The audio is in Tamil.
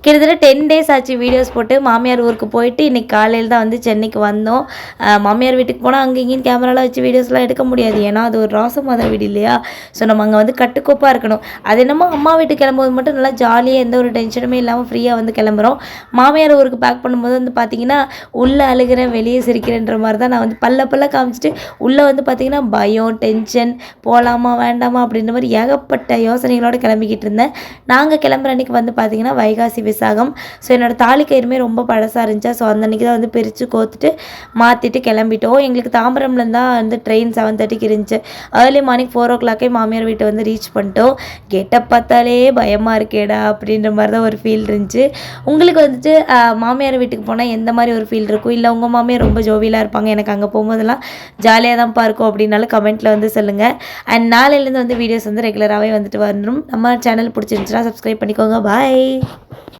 கிட்டத்தட்ட 10 டேஸ் ஆச்சு வீடியோஸ் போட்டு. மாமியார் ஊருக்கு போயிட்டு இன்றைக்கி காலையில் தான் வந்து சென்னைக்கு வந்தோம். மாமியார் வீட்டுக்கு போனால் அங்கே இங்கேயும் கேமராலாம் வச்சு வீடியோஸ்லாம் எடுக்க முடியாது. ஏன்னா அது ஒரு ராசமாத வீடு இல்லையா? ஸோ நம்ம அங்கே வந்து கட்டுக்கோப்பாக இருக்கணும். அது என்னமோ அம்மா வீட்டுக்கு கிளம்பும்போது மட்டும் நல்லா ஜாலியாக எந்த ஒரு டென்ஷனுமே இல்லாமல் ஃப்ரீயாக வந்து கிளம்புறோம். மாமியார் ஊருக்கு பேக் பண்ணும்போது வந்து பார்த்திங்கன்னா உள்ளே அழுகிறேன் வெளியே சிரிக்கிறேன்ற மாதிரி தான் நான் வந்து பல்ல காமிச்சிட்டு உள்ளே வந்து பார்த்திங்கன்னா பயம், டென்ஷன், போகலாமா வேண்டாமா அப்படின்ற மாதிரி ஏகப்பட்ட யோசனைகளோடு கிளம்பிக்கிட்டு இருந்தேன். நாங்கள் கிளம்புற அன்றைக்கி வந்து பார்த்திங்கன்னா வைகாசி விசாகம். ஸோ என்னோடய தாலி கயிறுமே ரொம்ப பழசாக இருந்துச்சா. ஸோ அந்த அன்றைக்கி தான் வந்து பிரித்து கோத்துட்டு மாற்றிட்டு கிளம்பிட்டோம். எங்களுக்கு தாம்பரம்லேருந்து தான் வந்து ட்ரெயின் 7:30க்கு இருந்துச்சு. ஏர்லி மார்னிங் 4 o'clock மாமியார் வீட்டை வந்து ரீச் பண்ணிட்டோம். கேட்டை பார்த்தாலே பயமாக இருக்கேடா அப்படின்ற மாதிரி தான் ஒரு ஃபீல் இருந்துச்சு. உங்களுக்கு வந்துட்டு மாமியார் வீட்டுக்கு போனால் எந்த மாதிரி ஒரு ஃபீல் இருக்கும்? இல்லை உங்கள் மாமியார் ரொம்ப ஜோவியலாக இருப்பாங்க, எனக்கு அங்கே போகும்போதெல்லாம் ஜாலியாக தான்ப்பா இருக்கும் அப்படின்னாலும் கமெண்ட்டில் வந்து சொல்லுங்கள். அண்ட் நாளையிலேருந்து வந்து வீடியோஸ் வந்து ரெகுலராகவே வந்துட்டு வரணும். நம்ம சேனல் பிடிச்சிருந்துச்சுன்னா சப்ஸ்கிரைப் பண்ணிக்கோங்க. பாய்.